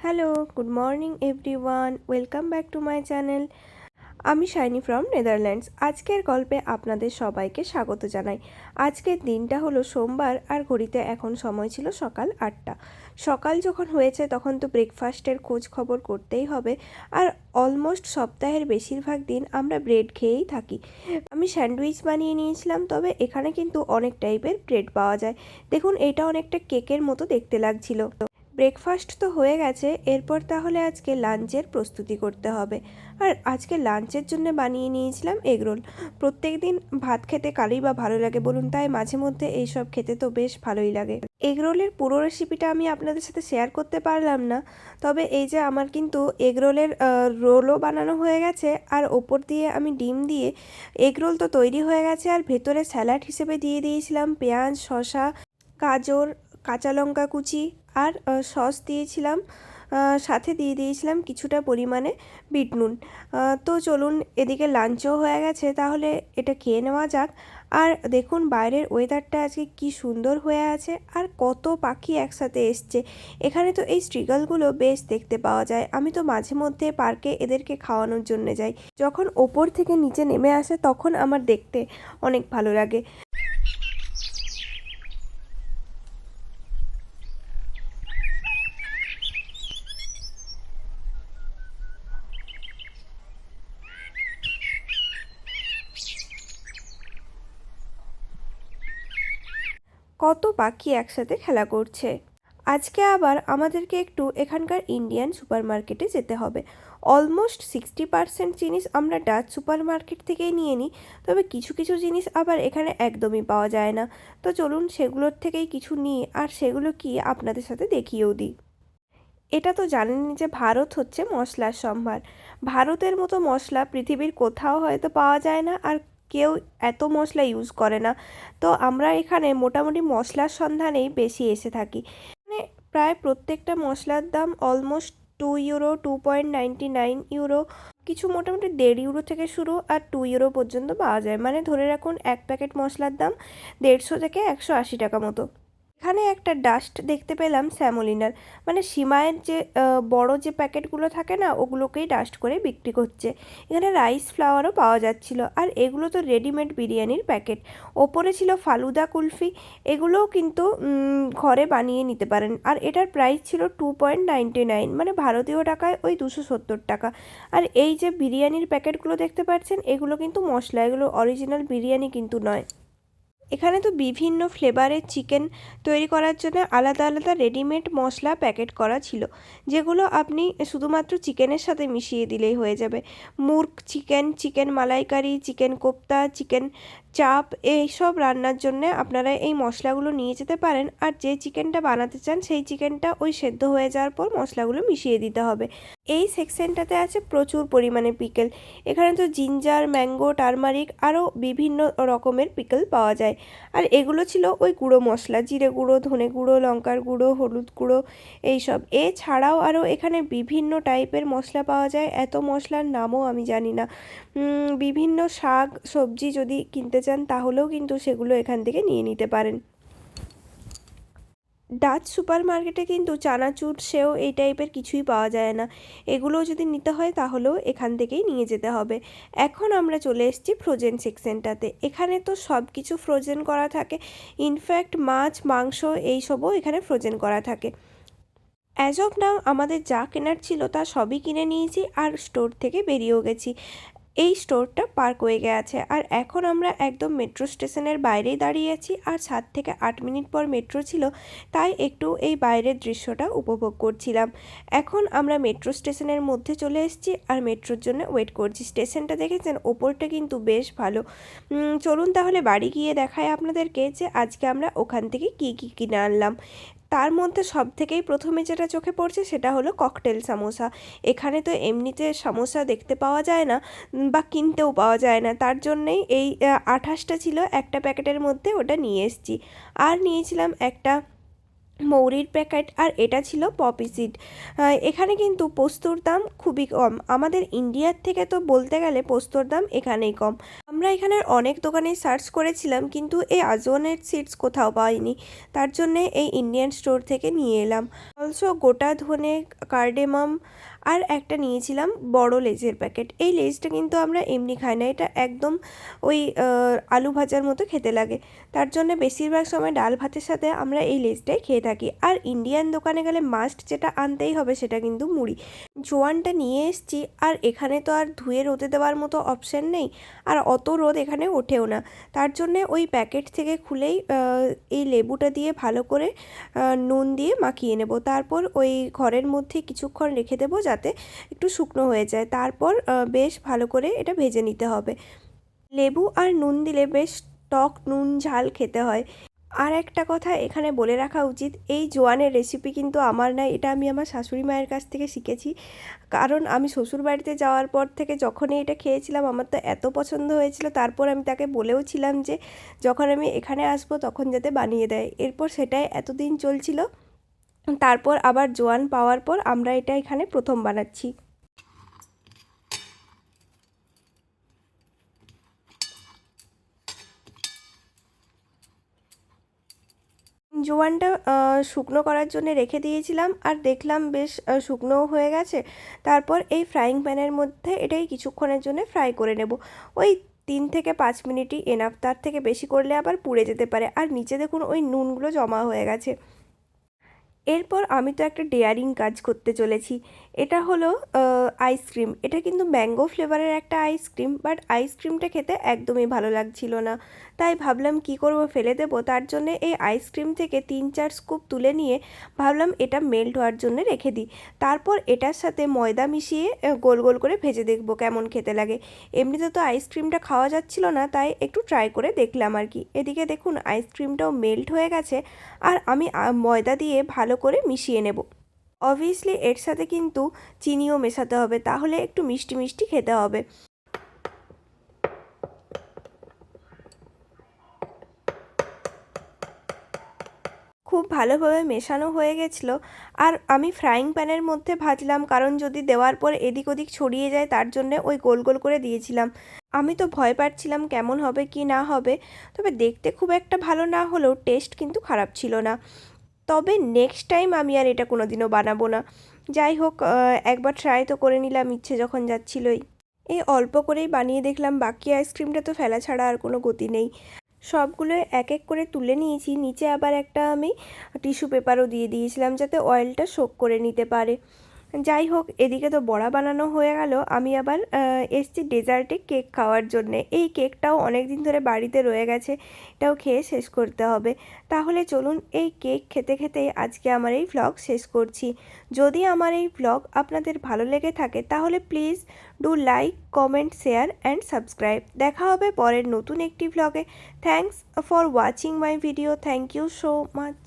Hello, good morning everyone, welcome back to my channel. আমি shiny from Netherlands. আজকের গল্পে আপনাদের সবাইকে স্বাগত জানাই। আজকের দিনটা হলো সোমবার, আর ঘড়িতে এখন সময় ছিল সকাল 8টা। সকাল যখন হয়েছে তখন তো ব্রেকফাস্টের খোঁজ খবর করতেই হবে, আর অলমোস্ট সপ্তাহের বেশিরভাগ দিন আমরা ব্রেড খেয়েই থাকি। আমি স্যান্ডউইচ বানিয়ে নিয়েছিলাম, তবে এখানে কিন্তু অনেক টাইপের ব্রেড পাওয়া যায়। দেখুন, এটা অনেকটা কেকের মতো দেখতে লাগছিল। ব্রেকফাস্ট তো হয়ে গেছে, এরপর তাহলে আজকে লাঞ্চের প্রস্তুতি করতে হবে। আর আজকে লাঞ্চের জন্য বানিয়ে নিয়েছিলাম এগরোল। প্রত্যেক দিন ভাত খেতে কারই বা ভালো লাগে বলুন, তাই মাঝে মধ্যে এইসব খেতে তো বেশ ভালোই লাগে। এগরোলের পুরো রেসিপিটা আমি আপনাদের সাথে শেয়ার করতে পারলাম না, তবে এই যে আমার কিন্তু এগরোলের রোলও বানানো হয়ে গেছে, আর ওপর দিয়ে আমি ডিম দিয়ে এগরোল তো তৈরি হয়ে গেছে। আর ভেতরে স্যালাড হিসেবে দিয়ে দিয়েছিলাম পেঁয়াজ, শসা, গাজর, কাঁচা লঙ্কা কুচি, আর সস দিয়েছিলাম। সাথে দিয়ে দিয়েছিলাম কিছুটা পরিমাণে বিট নুন। তো চলুন, এদিকে লাঞ্চও হয়ে গেছে, তাহলে এটা খেয়ে নেওয়া যাক। আর দেখুন, বাইরের ওয়েদারটা আজকে কি সুন্দর হয়ে আছে, আর কত পাখি একসাথে এসছে। এখানে তো এই স্ট্রিগালগুলো বেশ দেখতে পাওয়া যায়। আমি তো মাঝে মধ্যে পার্কে এদেরকে খাওয়ানোর জন্য যাই। যখন ওপর থেকে নিচে নেমে আসে তখন আমার দেখতে অনেক ভালো লাগে। কত পাখি একসাথে খেলা করছে। আজকে আবার আমাদেরকে একটু এখানকার ইন্ডিয়ান সুপার মার্কেটে যেতে হবে। অলমোস্ট 60% জিনিস আমরা ডাচ সুপার মার্কেট থেকেই নিয়ে নিই, তবে কিছু কিছু জিনিস আবার এখানে একদমই পাওয়া যায় না। তো চলুন, সেগুলোর থেকেই কিছু নিই, আর সেগুলো কি আপনাদের সাথে দেখিয়েও দিই। এটা তো জানেনই যে ভারত হচ্ছে মশলার সম্ভার। ভারতের মতো মশলা পৃথিবীর কোথাও হয়তো পাওয়া যায় না, আর কেউ এত মশলা ইউজ করে না। তো আমরা এখানে মোটামুটি মশলার সন্ধানেই বেশি এসে থাকি। মানে প্রায় প্রত্যেকটা মশলার দাম অলমোস্ট 2 ইউরো, 2.99 ইউরো, কিছু মোটামুটি 1.5 ইউরো থেকে শুরু, আর 2 ইউরো পর্যন্ত পাওয়া যায়। মানে ধরে রাখুন এক প্যাকেট মশলার দাম 150 থেকে 180 টাকা মতো। এখানে একটা ডাস্ট দেখতে পেলাম স্যামোলিনার, মানে সিমাইয়ের যে বড় যে প্যাকেটগুলো থাকে না, ওগুলোকেই ডাস্ট করে বিক্রি করছে। এখানে রাইস ফ্লাওয়ারও পাওয়া যাচ্ছিল, আর এগুলো তো রেডিমেড বিরিয়ানির প্যাকেট। ওপরে ছিল ফালুদা কুলফি, এগুলোও কিন্তু ঘরে বানিয়ে নিতে পারেন। আর এটার প্রাইস ছিল 2.99, মানে ভারতীয় টাকায় ওই 270 টাকা। আর এই যে বিরিয়ানির প্যাকেটগুলো দেখতে পাচ্ছেন, এগুলো কিন্তু মশলা, এগুলো অরিজিনাল বিরিয়ানি কিন্তু নয়। এখানে তো বিভিন্ন ফ্লেভারের চিকেন তৈরি করার জন্য আলাদা আলাদা রেডিমেড মশলা প্যাকেট করা ছিল, যেগুলো আপনি শুধুমাত্র চিকেনের সাথে মিশিয়ে দিলেই হয়ে যাবে। মুর্গ চিকেন, চিকেন মালাইকারি, চিকেন কোপ্তা, চিকেন চাপ, এইসব রান্নার জন্য আপনারা এই মশলাগুলো নিয়ে যেতে পারেন। আর যে চিকেনটা বানাতে চান সেই চিকেনটা ওই সেদ্ধ হয়ে যাওয়ার পর মশলাগুলো মিশিয়ে দিতে হবে। এই সেকশনটাতে আছে প্রচুর পরিমাণে পিকেল। এখানে তো জিঞ্জার, ম্যাঙ্গো, টারমারিক, আরও বিভিন্ন রকমের পিকেল পাওয়া যায়। আর এগুলো ছিল ওই গুঁড়ো মশলা, জিরে গুঁড়ো, ধনে গুঁড়ো, লঙ্কার গুঁড়ো, হলুদ গুঁড়ো, এইসব। এছাড়াও আরও এখানে বিভিন্ন টাইপের মশলা পাওয়া যায়, এত মশলার নামও আমি জানি না। বিভিন্ন শাক সবজি যদি কিনতে চান তাহলেও কিন্তু সেগুলো এখান থেকে নিয়ে নিতে পারেন। ডাচ সুপার মার্কেটে কিন্তু চানাচুর, সেও এই টাইপের কিছুই পাওয়া যায় না। এগুলোও যদি নিতে হয় তাহলেও এখান থেকেই নিয়ে যেতে হবে। এখন আমরা চলে এসেছি ফ্রোজেন সেকশনটাতে। এখানে তো সব কিছু ফ্রোজেন করা থাকে, ইনফ্যাক্ট মাছ, মাংস এইসবও এখানে ফ্রোজেন করা থাকে। অ্যাজ অফ নাও আমাদের যা কেনার ছিল তা সবই কিনে নিয়েছি, আর স্টোর থেকে বেরিয়েও গেছি। এই স্টোরটা পার্কওয়েতে আছে, আর এখন আমরা একদম মেট্রো স্টেশনের বাইরেই দাঁড়িয়ে আছি। আর 7 থেকে 8 মিনিট পর মেট্রো ছিল, তাই একটু এই বাইরের দৃশ্যটা উপভোগ করছিলাম। এখন আমরা মেট্রো স্টেশনের মধ্যে চলে এসেছি, আর মেট্রোর জন্য ওয়েট করছি। স্টেশনটা দেখেছেন, ওপরটা কিন্তু বেশ ভালো। চলুন তাহলে বাড়ি গিয়ে দেখাই আপনাদেরকে যে আজকে আমরা ওখান থেকে কী কী কিনে আনলাম। তার মধ্যে সবথেকেই প্রথমে যেটা চোখে পড়ছে সেটা হলো ককটেল সামোসা। এখানে তো এমনিতে সামোসা দেখতে পাওয়া যায় না, বা কিনতেও পাওয়া যায় না, তার জন্যেই এই 28টা ছিল একটা প্যাকেটের মধ্যে, ওটা নিয়ে এসেছি। আর নিয়েছিলাম একটা মৌরির প্যাকেট, আর এটা ছিল পপি সিড। এখানে কিন্তু পোস্তর দাম খুবই কম, আমাদের ইন্ডিয়ার থেকে তো বলতে গেলে পোস্তর দাম এখানেই কম। আমরা এখানের অনেক দোকানে সার্চ করেছিলাম কিন্তু এই আজওয়ানের সিডস কোথাও পাইনি, তার জন্যে এই ইন্ডিয়ান স্টোর থেকে নিয়ে এলাম। অলসো গোটা ধনে, কার্ডেমাম, আর একটা নিয়েছিলাম বড় লেজের প্যাকেট। এই লেজটা কিন্তু আমরা এমনি খাই না, এটা একদম ওই আলু ভাজার মতো খেতে লাগে, তার জন্য বেশিরভাগ সময় ডাল ভাতের সাথে আমরা এই লেজটাই খেয়ে থাকি। আর ইন্ডিয়ান দোকানে গেলে মাস্ট যেটা আনতেই হবে সেটা কিন্তু মুড়ি। জোয়ানটা নিয়ে এসেছি, আর এখানে তো আর ধুয়ে রোদে দেওয়ার মতো অপশান নেই, আর অত রোদ এখানে ওঠেও না, তার জন্যে ওই প্যাকেট থেকে খুলেই এই লেবুটা দিয়ে ভালো করে নুন দিয়ে মাখিয়ে নেব। তারপর ওই ঘরের মধ্যে কিছুক্ষণ রেখে দেবো যাতে একটু শুকনো হয়ে যায়, তারপর বেশ ভালো করে এটা ভেজে নিতে হবে। লেবু আর নুন দিলে বেশ টক নুন ঝাল খেতে হয়। আর একটা কথা এখানে বলে রাখা উচিত, এই জোয়ানের রেসিপি কিন্তু আমার না, এটা আমি আমার শাশুড়ি মায়ের কাছ থেকে শিখেছি। কারণ আমি শ্বশুর বাড়িতে যাওয়ার পর থেকে যখনই এটা খেয়েছিলাম আমার তো এত পছন্দ হয়েছিল, তারপর আমি তাকে বলেও ছিলাম যে যখন আমি এখানে আসবো তখন যাতে বানিয়ে দেয়। এরপর সেটাই এতদিন চলছিল, তারপর আবার জোয়ান পাওয়ার পর আমরা এটা এখানে প্রথম বানাচ্ছি। জোয়ানটা শুকনো করার জন্য রেখে দিয়েছিলাম, আর দেখলাম বেশ শুকনোও হয়ে গেছে। তারপর এই ফ্রাইং প্যানের মধ্যে এটাই কিছুক্ষণের জন্য ফ্রাই করে নেব। ওই 3 থেকে 5 মিনিটই এনাফ, তার থেকে বেশি করলে আবার পুড়ে যেতে পারে। আর নিচে দেখুন ওই নুনগুলো জমা হয়ে গেছে। এরপর আমি তো একটা ডেয়ারিং কাজ করতে চলেছি। এটা হলো আইসক্রিম। এটা কিন্তু ম্যাঙ্গো ফ্লেভারের একটা আইসক্রিম, বাট আইসক্রিমটা খেতে একদমই ভালো লাগছিল না, তাই ভাবলাম কি করব, ফেলে দেবো। তার জন্যে এই আইসক্রিম থেকে 3-4 স্কুপ তুলে নিয়ে ভাবলাম এটা মেল্ট হওয়ার জন্য রেখে দিই। তারপর এটার সাথে ময়দা মিশিয়ে গোল গোল করে ভেজে দেখবো কেমন খেতে লাগে। এমনিতে তো আইসক্রিমটা খাওয়া যাচ্ছিল না, তাই একটু ট্রাই করে দেখলাম আর কি। এদিকে দেখুন আইসক্রিমটাও মেল্ট হয়ে গেছে, আর আমি ময়দা দিয়ে ভালো করে মিশিয়ে নেব। অবভিয়াসলি এর সাথে কিন্তু চিনিও মেশাতে হবে, তাহলে একটু মিষ্টি মিষ্টি খেতে হবে। খুব ভালোভাবে মেশানো হয়ে গেছিলো, আর আমি ফ্রাইং প্যানের মধ্যে ভাজলাম, কারণ যদি দেওয়ার পর এদিক ওদিক ছড়িয়ে যায় তার জন্যে ওই গোল গোল করে দিয়েছিলাম। আমি তো ভয় পাচ্ছিলাম কেমন হবে কি না হবে, তবে দেখতে খুব একটা ভালো না হলেও টেস্ট কিন্তু খারাপ ছিল না। তবে নেক্সট টাইম আমি আর এটা কোনোদিনও বানাবো না। যাই হোক, একবার ট্রাই তো করে নিলাম, ইচ্ছে যখন যাচ্ছিলোই। এই অল্প করেই বানিয়ে দেখলাম, বাকি আইসক্রিমটা তো ফেলা ছাড়া আর কোনো গতি নেই। সবগুলো এক এক করে তুলে নিয়েছি, নিচে আবার একটা আমি টিস্যু পেপারও দিয়ে দিয়েছিলাম যাতে অয়েলটা সোক করে নিতে পারে। যাই হোক, এদিকে তো বড়া বানানো হয়ে গেল, আমি আবার এসছি ডেজার্টে কেক খাওয়ার জন্যে। এই কেকটাও অনেক দিন ধরে বাড়িতে রয়ে গেছে, এটাও খেয়ে শেষ করতে হবে। তাহলে চলুন এই কেক খেতে খেতেই আজকে আমার এই ভ্লগ শেষ করছি। যদি আমার এই ভ্লগ আপনাদের ভালো লেগে থাকে তাহলে please do like, comment, share and subscribe. দেখা হবে পরের নতুন একটি ভ্লগে। Thanks for watching my video. Thank you so much.